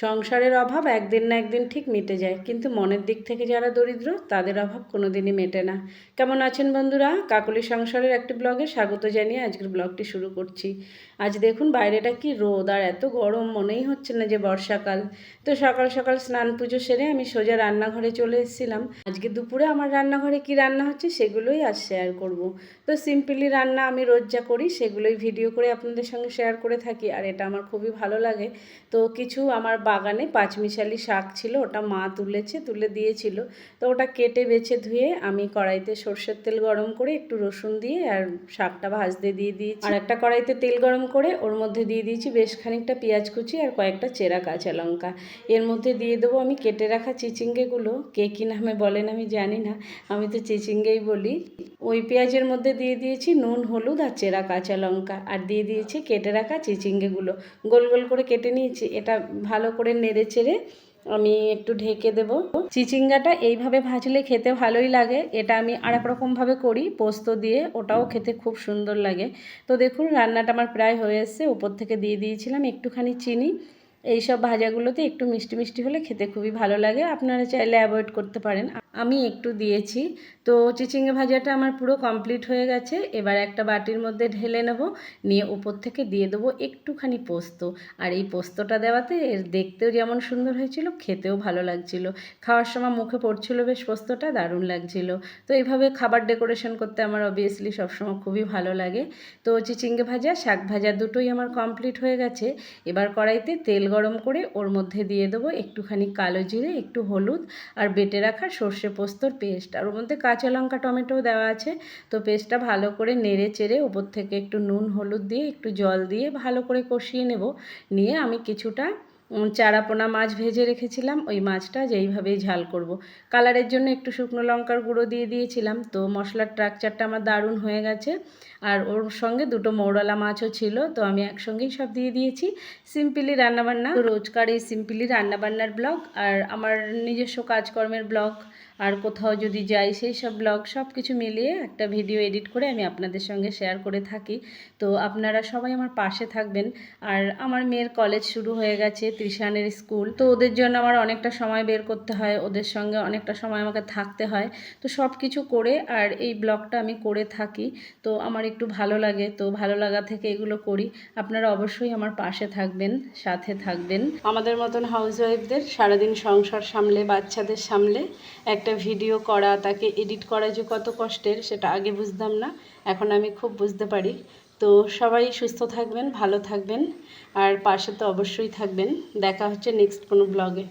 সংসারের অভাব একদিন না একদিন ঠিক মিটে যায়, কিন্তু মনের দিক থেকে যারা দরিদ্র তাদের অভাব কোনোদিনই মেটে না। কেমন আছেন বন্ধুরা? কাকলি সংসারের একটি ব্লগে স্বাগত জানিয়ে আজকের ব্লগটি শুরু করছি। আজ দেখুন বাইরেটা কি রোদ, আর এত গরম, মনেই হচ্ছে না যে বর্ষাকাল। তো সকাল সকাল স্নান পুজো সেরে আমি সোজা রান্নাঘরে চলে এসেছিলাম। আজকে দুপুরে আমার রান্নাঘরে কি রান্না হচ্ছে সেগুলোই আজ শেয়ার করব। তো সিম্পলি রান্না আমি রোজ যা করি সেগুলোই ভিডিও করে আপনাদের সঙ্গে শেয়ার করে থাকি, আর এটা আমার খুবই ভালো লাগে। তো কিছু আমার বাগানে পাঁচমিশালি শাক ছিল, ওটা মা তুলে দিয়েছিল। তো ওটা কেটে বেছে ধুয়ে আমি কড়াইতে সর্ষের তেল গরম করে একটু রসুন দিয়ে আর শাকটা ভাজতে দিয়ে দিয়েছি। আর একটা কড়াইতে তেল গরম করে ওর মধ্যে দিয়ে দিয়েছি বেশ খানিকটা পেঁয়াজ কুচি আর কয়েকটা চেরা কাঁচা লঙ্কা। এর মধ্যে দিয়ে দেবো আমি কেটে রাখা চিচিঙ্গেগুলো। কে কী নামে বলেন আমি জানি না, আমি তো চিচিঙ্গেই বলি। ওই পেঁয়াজের মধ্যে দিয়ে দিয়েছি নুন, হলুদ আর চেরা কাঁচা লঙ্কা, আর দিয়ে দিয়েছি কেটে রাখা চিচিঙ্গেগুলো। গোল গোল করে কেটে নিয়েছি। এটা ভালো করে নেড়ে চেড়ে আমি একটু ঢেকে দেবো। চিচিঙ্গাটা এইভাবে ভাজলে খেতে ভালোই লাগে। এটা আমি আরেক রকমভাবে করি পোস্ত দিয়ে, ওটাও খেতে খুব সুন্দর লাগে। তো দেখুন রান্নাটা আমার প্রায় হয়ে এসছে। উপর থেকে দিয়ে দিয়েছিলাম একটুখানি চিনি। এইসব ভাজাগুলোতে একটু মিষ্টি মিষ্টি হলে খেতে খুবই ভালো লাগে, আপনারা চাইলে অ্যাভয়েড করতে পারেন, আমি একটু দিয়েছি। তো চিচিঙ্গে ভাজাটা আমার পুরো কমপ্লিট হয়ে গেছে। এবার একটা বাটির মধ্যে ঢেলে নেব, নিয়ে উপর থেকে দিয়ে দেবো একটুখানি পোস্ত। আর এই পোস্তটা দেওয়াতে এর দেখতেও যেমন সুন্দর হয়েছিল, খেতেও ভালো লাগছিল। খাওয়ার সময় মুখে পড়ছিল বেশ, পোস্তটা দারুণ লাগছিল। তো এইভাবে খাবার ডেকোরেশন করতে আমার অবভিয়াসলি সবসময় খুবই ভালো লাগে। তো চিচিঙ্গে ভাজা, শাক ভাজা দুটোই আমার কমপ্লিট হয়ে গেছে। এবার কড়াইতে তেল গরম করে ওর মধ্যে দিয়ে দেবো একটুখানি কালো জিরে, একটু হলুদ আর বেটে রাখা সর্ষে পোস্তর পেস্ট, আর ওর মধ্যে কাঁচা লঙ্কা টমেটোও দেওয়া আছে। তো পেস্টটা ভালো করে নেড়ে চেড়ে ওপর থেকে একটু নুন হলুদ দিয়ে একটু জল দিয়ে ভালো করে কষিয়ে নেব। নিয়ে আমি কিছুটা চারাপোনা মাছ ভেজে রেখেছিলাম, ওই মাছটা যেইভাবেই ঝাল করব। কালারের জন্য একটু শুকনো লঙ্কার গুঁড়ো দিয়ে দিয়েছিলাম। তো মশলার স্ট্রাকচারটা আমার দারুণ হয়ে গেছে। আর ওর সঙ্গে দুটো মৌরলা মাছও ছিল, তো আমি একসঙ্গেই সব দিয়ে দিয়েছি। সিম্পলি রান্নাবান্না, তো রোজকার এই সিম্পলি রান্নাবান্নার ব্লগ আর আমার নিজস্ব কাজকর্মের ব্লগ, আর কোথাও যদি যাই সেই সব ব্লগ, সব কিছু মিলিয়ে একটা ভিডিও এডিট করে আমি আপনাদের সঙ্গে শেয়ার করে থাকি। তো আপনারা সবাই আমার পাশে থাকবেন। আর আমার মেয়ের কলেজ শুরু হয়ে গেছে, ত্রিশানের স্কুল, তো ওদের জন্য আমার অনেকটা সময় বের করতে হয়, ওদের সঙ্গে অনেকটা সময় আমাকে থাকতে হয়। তো সব কিছু করে আর এই ব্লগটা আমি করে থাকি, তো আমার একটু ভালো লাগে। তো ভালো লাগা থেকে এগুলো করি। আপনারা অবশ্যই আমার পাশে থাকবেন, সাথে থাকবেন। আমাদের মতন হাউসওয়াইফদের সারাদিন সংসার সামলে, বাচ্চাদের সামলে একটা ভিডিও করা, তাকে এডিট করা যে কত কষ্টের, সেটা আগে বুঝতাম না, এখন আমি খুব বুঝতে পারি। তো সবাই সুস্থ থাকবেন, ভালো থাকবেন, আর পাশে তো অবশ্যই থাকবেন। দেখা হচ্ছে নেক্সট কোনো ব্লগে।